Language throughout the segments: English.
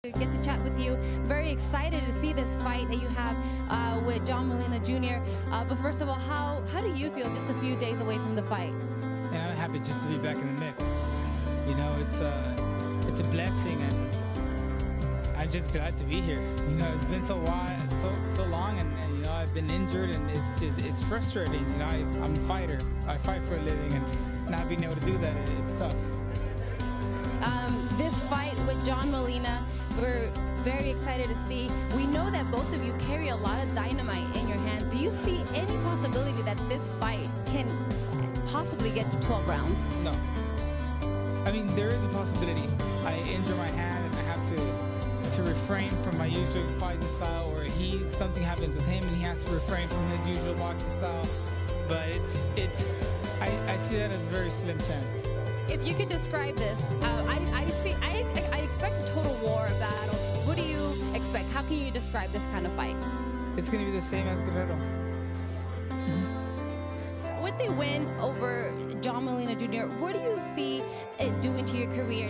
Get to chat with you. Very excited to see this fight that you have with John Molina Jr. But first of all, how do you feel just a few days away from the fight? And I'm happy just to be back in the mix. You know, it's a blessing, and I'm just glad to be here. You know, it's been so long, and you know, I've been injured, and it's frustrating. You know, I'm a fighter. I fight for a living, and not being able to do that, it's tough. This fight with John Molina, we're very excited to see. We know that both of you carry a lot of dynamite in your hands. Do you see any possibility that this fight can possibly get to 12 rounds? No. I mean, there is a possibility. I injure my hand and I have to refrain from my usual fighting style, or something happens with him and he has to refrain from his usual boxing style. But I see that as a very slim chance. If you could describe this, I expect a total war, a battle. What do you expect? How can you describe this kind of fight? It's going to be the same as Guerrero. With the win over John Molina Jr., what do you see it doing to your career?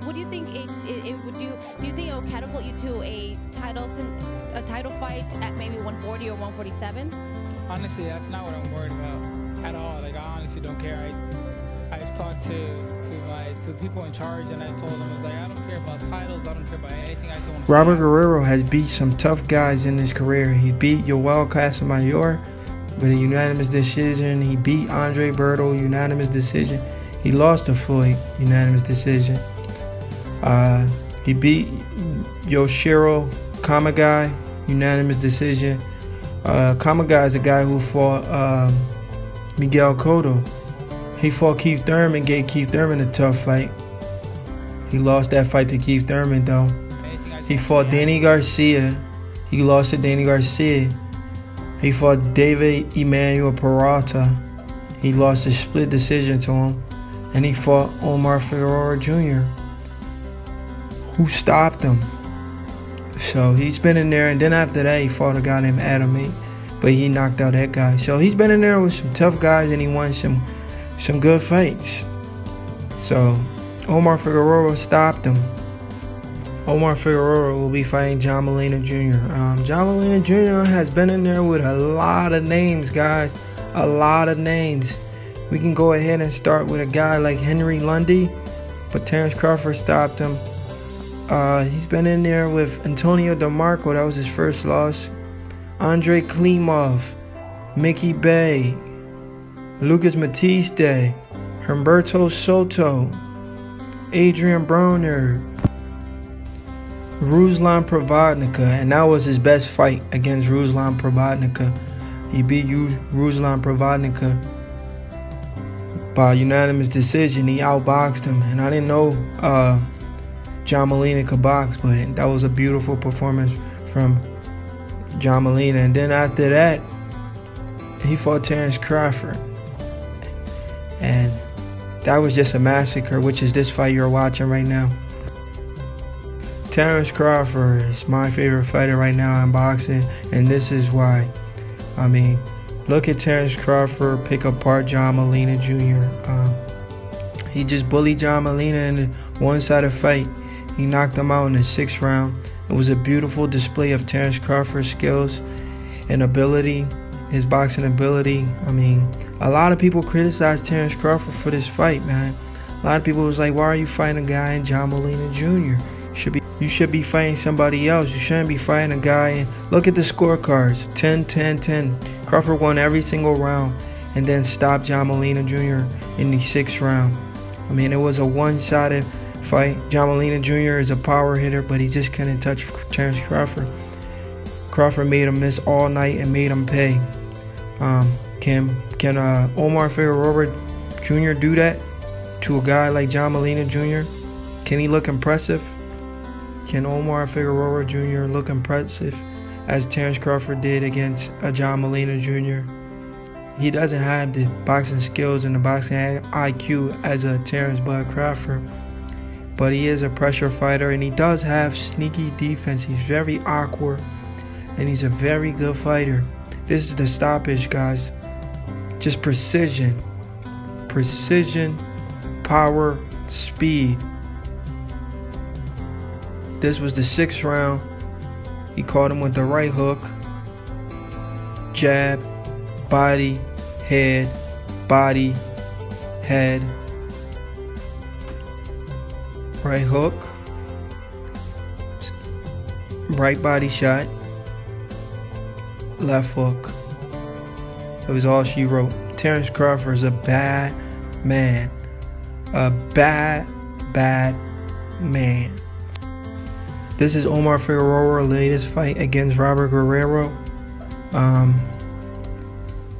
What do you think it would do? Do you think it will catapult you to a title fight at maybe 140 or 147? Honestly, that's not what I'm worried about at all. Like, I honestly don't care. I've talked to the people in charge, and I told them, I was like, I don't care about titles, I don't care about anything. I just want to. Robert Guerrero has beat some tough guys in his career. He beat Yoel Casamayor with a unanimous decision. He beat Andre Berto, unanimous decision. He lost to Floyd, unanimous decision. He beat Yoshiro Kamagai, unanimous decision. Kamagai is a guy who fought Miguel Cotto. He fought Keith Thurman, gave Keith Thurman a tough fight. He lost that fight to Keith Thurman, though. He fought Danny Garcia. He lost to Danny Garcia. He fought David Emmanuel Peralta. He lost a split decision to him. And he fought Omar Figueroa Jr., who stopped him. So he's been in there, and then after that, he fought a guy named Adam 8, but he knocked out that guy. So he's been in there with some tough guys, and he won some good fights. So Omar Figueroa stopped him. Omar Figueroa will be fighting John Molina Jr. John Molina Jr. has been in there with a lot of names, guys. A lot of names. We can go ahead and start with a guy like Henry Lundy, but Terrence Crawford stopped him. He's been in there with Antonio DeMarco. That was his first loss. Andre Klimov, Mickey Bay, Lucas Matiste, Humberto Soto, Adrian Broner, Ruslan Provodnica, and that was his best fight against Ruslan Provodnica. He beat Ruslan Provodnica by unanimous decision. He outboxed him, and I didn't know John Molina could box, but that was a beautiful performance from John Molina. And then after that, he fought Terrence Crawford. And that was just a massacre, which is this fight you're watching right now. Terrence Crawford is my favorite fighter right now in boxing, and this is why. I mean, look at Terrence Crawford pick apart John Molina Jr. He just bullied John Molina in a one-sided fight. He knocked him out in the 6th round. It was a beautiful display of Terrence Crawford's skills and ability, his boxing ability. I mean, a lot of people criticized Terrence Crawford for this fight, man. A lot of people was like, why are you fighting a guy in John Molina Jr.? You should be fighting somebody else. You shouldn't be fighting a guy. And look at the scorecards, 10-10-10. Crawford won every single round and then stopped John Molina Jr. in the 6th round. I mean, it was a one-sided fight. John Molina Jr. is a power hitter, but he just couldn't touch Terrence Crawford. Crawford made him miss all night and made him pay. Can Omar Figueroa Jr. do that to a guy like John Molina Jr.? Can he look impressive? Can Omar Figueroa Jr. look impressive as Terrence Crawford did against John Molina Jr.? He doesn't have the boxing skills and the boxing IQ as a Terrence Bud Crawford, but he is a pressure fighter, and he does have sneaky defense. He's very awkward, and he's a very good fighter. This is the stoppage, guys. Just precision, power, speed. This was the 6th round. He caught him with the right hook, jab, body, head, body, head, right hook, right body shot, left hook. It was all she wrote. Terrence Crawford is a bad man. A bad man. This is Omar Figueroa's latest fight against Robert Guerrero.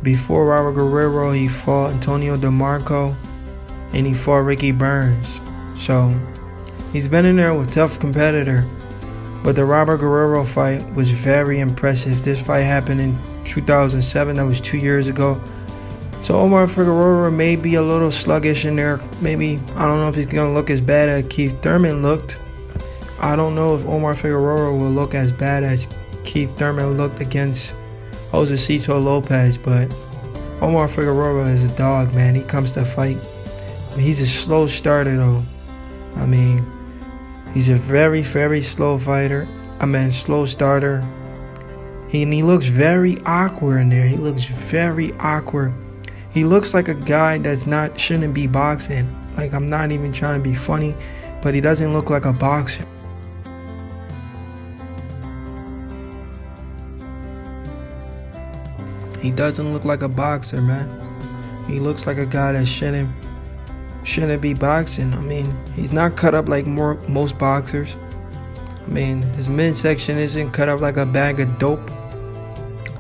Before Robert Guerrero, he fought Antonio DeMarco and he fought Ricky Burns. So he's been in there with a tough competitor. But the Robert Guerrero fight was very impressive. This fight happened in 2007. That was 2 years ago. So Omar Figueroa may be a little sluggish in there. Maybe, I don't know if he's going to look as bad as Keith Thurman looked. I don't know if Omar Figueroa will look as bad as Keith Thurman looked against Josecito Lopez. But Omar Figueroa is a dog, man. He comes to fight. He's a slow starter, though. I mean, he's a very, very slow fighter. Slow starter. And he looks very awkward in there. He looks very awkward. He looks like a guy shouldn't be boxing. Like, I'm not even trying to be funny, but he doesn't look like a boxer. He doesn't look like a boxer, man. He looks like a guy that shouldn't be boxing. I mean, he's not cut up like most boxers. I mean, his midsection isn't cut up like a bag of dope.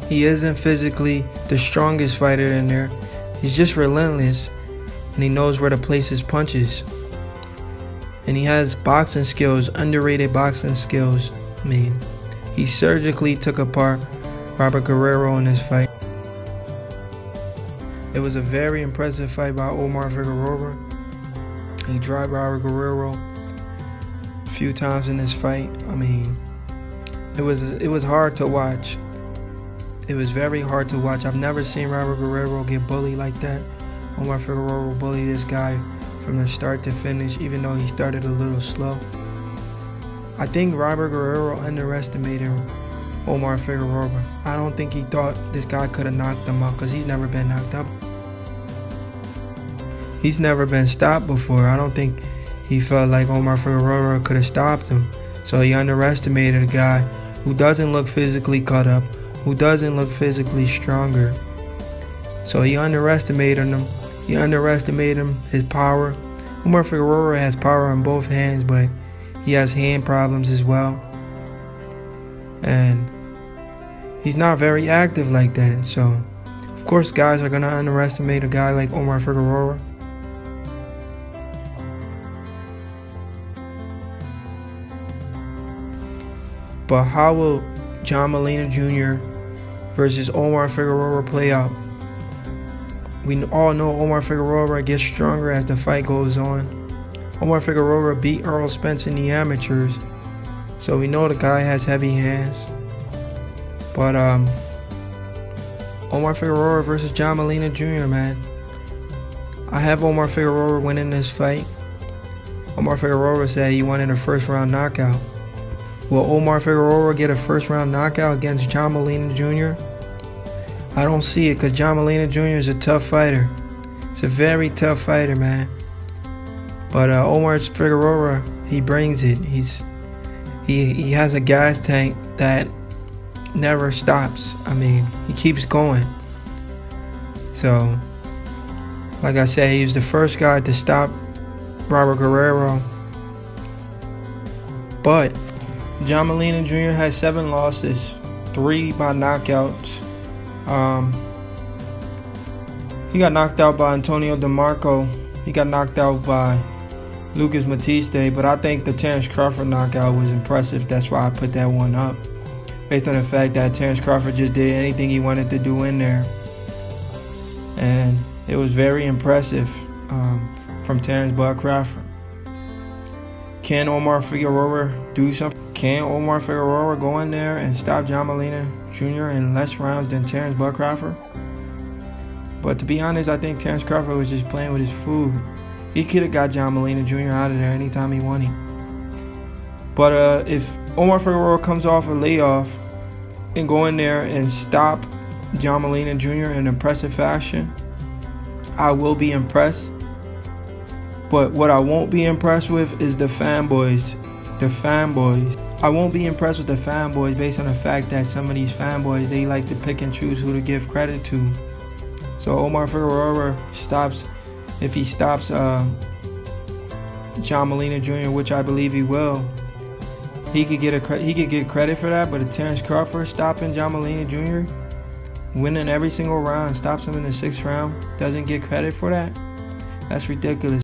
He isn't physically the strongest fighter in there. He's just relentless, and he knows where to place his punches. And he has boxing skills, underrated boxing skills. I mean, he surgically took apart Robert Guerrero in this fight. It was a very impressive fight by Omar Figueroa. He dropped Robert Guerrero a few times in this fight. I mean, it was hard to watch. It was very hard to watch. I've never seen Robert Guerrero get bullied like that. Omar Figueroa bullied this guy from the start to finish, even though he started a little slow. I think Robert Guerrero underestimated Omar Figueroa. I don't think he thought this guy could have knocked him out, because he's never been knocked out. He's never been stopped before. I don't think he felt like Omar Figueroa could have stopped him. So he underestimated a guy who doesn't look physically cut up, who doesn't look physically stronger. So he underestimated him. He underestimated his power. Omar Figueroa has power in both hands, but he has hand problems as well. And he's not very active like that. So, of course, guys are going to underestimate a guy like Omar Figueroa. But how will John Molina Jr. versus Omar Figueroa play out? We all know Omar Figueroa gets stronger as the fight goes on. Omar Figueroa beat Errol Spence in the amateurs, so we know the guy has heavy hands. But Omar Figueroa versus John Molina Jr., man. I have Omar Figueroa winning this fight. Omar Figueroa said he wanted a first-round knockout. Will Omar Figueroa get a first-round knockout against John Molina Jr.? I don't see it, because John Molina Jr. is a tough fighter. He's a very tough fighter, man. But Omar Figueroa, he brings it. He has a gas tank that never stops. I mean, he keeps going. So, like I said, he was the first guy to stop Robert Guerrero. But John Molina Jr. has 7 losses, 3 by knockouts. He got knocked out by Antonio DeMarco. He got knocked out by Lucas Matiste, but I think the Terrence Crawford knockout was impressive. That's why I put that one up, based on the fact that Terrence Crawford just did anything he wanted to do in there. And it was very impressive from Terrence Bud Crawford. Can Omar Figueroa do something? Can Omar Figueroa go in there and stop John Molina Jr. in less rounds than Terrence Bud Crawford? But to be honest, I think Terrence Crawford was just playing with his food. He could have got John Molina Jr. out of there anytime he wanted. But if Omar Figueroa comes off a layoff and go in there and stop John Molina Jr. in impressive fashion, I will be impressed. But what I won't be impressed with is the fanboys. The fanboys. I won't be impressed with the fanboys based on the fact that some of these fanboys, they like to pick and choose who to give credit to. So Omar Figueroa stops, if he stops John Molina Jr., which I believe he will, he could get credit for that. But if Terrence Crawford stopping John Molina Jr., winning every single round, stops him in the 6th round, doesn't get credit for that, that's ridiculous.